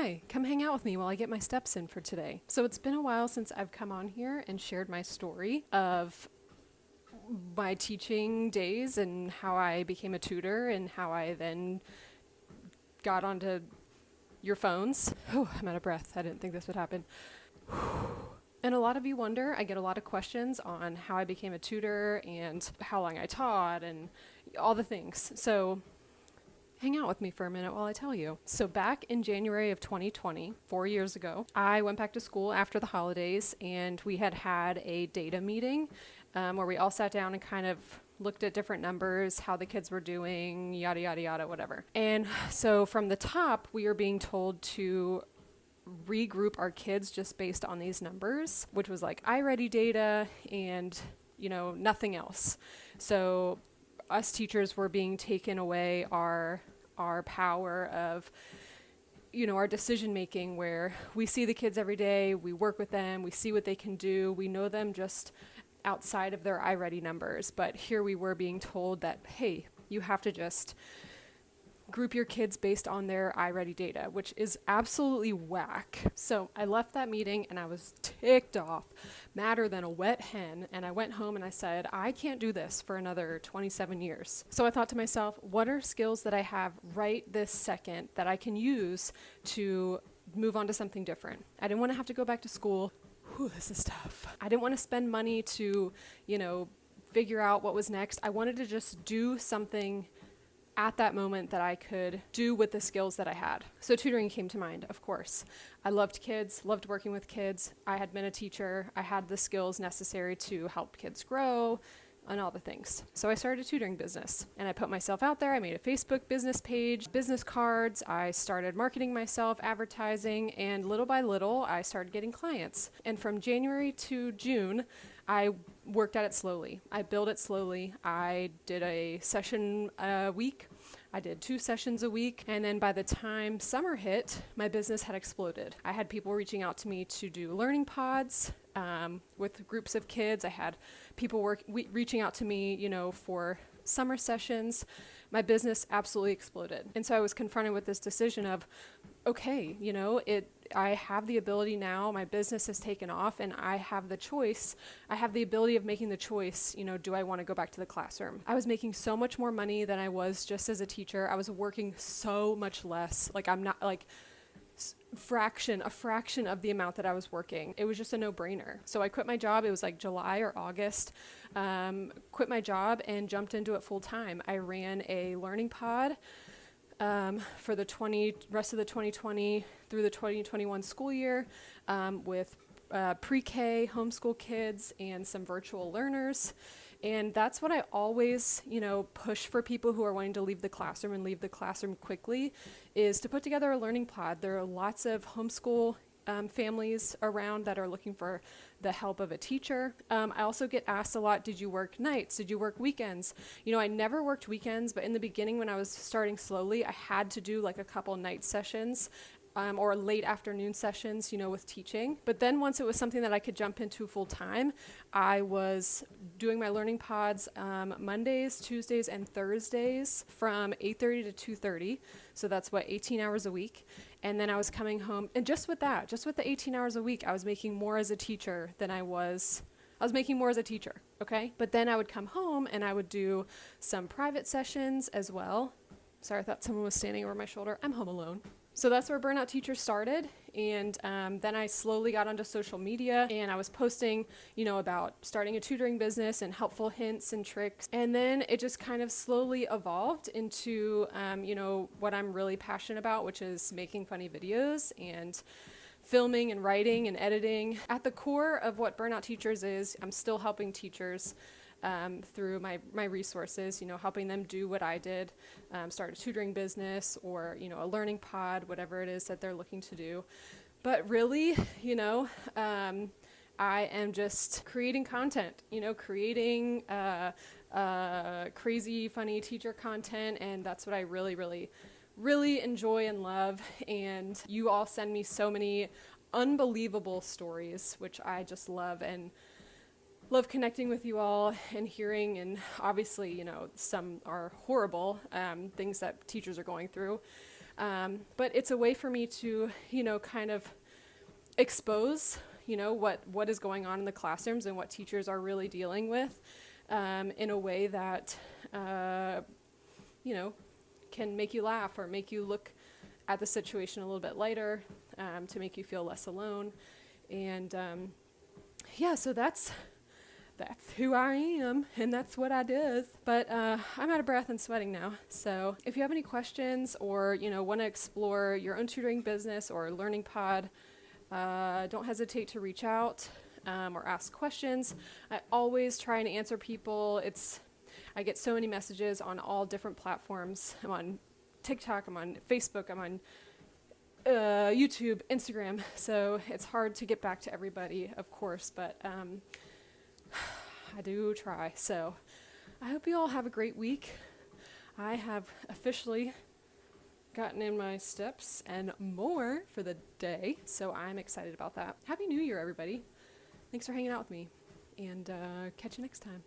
hi, come hang out with me while I get my steps in for today. So it's been a while since I've come on here and shared my story of my teaching days and how I became a tutor and how I then got onto your phones. Oh, I'm out of breath. I didn't think this would happen. And a lot of you wonder, I get a lot of questions on how I became a tutor and how long I taught and all the things. So hang out with me for a minute while I tell you. So back in January of 2020, 4 years ago, I went back to school after the holidays, and we had a data meeting where we all sat down and kind of looked at different numbers, how the kids were doing, yada, yada, yada, whatever. And so from the top, we were being told to regroup our kids just based on these numbers, which was like iReady data and, nothing else. So us teachers were being taken away our power of, our decision making, where we see the kids every day, we work with them, we see what they can do, we know them just outside of their iReady numbers. But here we were being told that, hey, you have to just group your kids based on their iReady data, which is absolutely whack. So I left that meeting and I was ticked off, madder than a wet hen. And I went home and I said, I can't do this for another 27 years. So I thought to myself, what are skills that I have right this second that I can use to move on to something different? I didn't want to have to go back to school. This is tough. I didn't want to spend money to, figure out what was next. I wanted to just do something at that moment that I could do with the skills that I had. So tutoring came to mind, of course. I loved kids, loved working with kids. I had been a teacher. I had the skills necessary to help kids grow and all the things. So I started a tutoring business and I put myself out there. I made a Facebook business page, business cards. I started marketing myself, advertising, and little by little, I started getting clients. And from January to June, I worked at it slowly. I built it slowly. I did a session a week. I did 2 sessions a week. And then by the time summer hit, my business had exploded. I had people reaching out to me to do learning pods with groups of kids. I had people reaching out to me, for summer sessions. My business absolutely exploded. And so I was confronted with this decision of, okay, I have the ability now, my business has taken off, and I have the choice. I have the ability of making the choice, do I want to go back to the classroom? I was making so much more money than I was just as a teacher. I was working so much less. I'm not a fraction of the amount that I was working. It was just a no-brainer. So I quit my job. It was like July or August. Quit my job and jumped into it full time. I ran a learning pod for the rest of the 2020 through the 2021 school year with pre-K homeschool kids and some virtual learners. And that's what I always, push for people who are wanting to leave the classroom and leave the classroom quickly, is to put together a learning pod. There are lots of homeschool families around that are looking for the help of a teacher. I also get asked a lot, did you work nights? Did you work weekends? I never worked weekends, but in the beginning when I was starting slowly, I had to do a couple night sessions or late afternoon sessions, with teaching. But then once it was something that I could jump into full time, I was doing my learning pods Mondays, Tuesdays, and Thursdays from 8:30 to 2:30. So that's 18 hours a week. And then I was coming home, and just with the 18 hours a week, I was making more as a teacher than I was making more as a teacher, okay? But then I would come home and I would do some private sessions as well. Sorry, I thought someone was standing over my shoulder. I'm home alone. So that's where Burnout Teachers started. And then I slowly got onto social media and I was posting, about starting a tutoring business and helpful hints and tricks. And then it just kind of slowly evolved into, what I'm really passionate about, which is making funny videos and filming and writing and editing. At the core of what Burnout Teachers is, I'm still helping teachers through my resources, helping them do what I did, start a tutoring business or, a learning pod, whatever it is that they're looking to do. But really, I am just creating content, creating crazy, funny teacher content. And that's what I really, really, really enjoy and love. And you all send me so many unbelievable stories, which I just love, and love connecting with you all and hearing, and obviously, some are horrible things that teachers are going through. But it's a way for me to, kind of expose, what is going on in the classrooms and what teachers are really dealing with, in a way that, can make you laugh or make you look at the situation a little bit lighter, to make you feel less alone. And so that's who I am, and that's what I do. But I'm out of breath and sweating now. So if you have any questions or, want to explore your own tutoring business or learning pod, don't hesitate to reach out or ask questions. I always try and answer people. I get so many messages on all different platforms. I'm on TikTok, I'm on Facebook, I'm on YouTube, Instagram. So it's hard to get back to everybody, of course, but I do try. So I hope you all have a great week. I have officially gotten in my steps and more for the day, so I'm excited about that. Happy New Year, everybody. Thanks for hanging out with me, and catch you next time.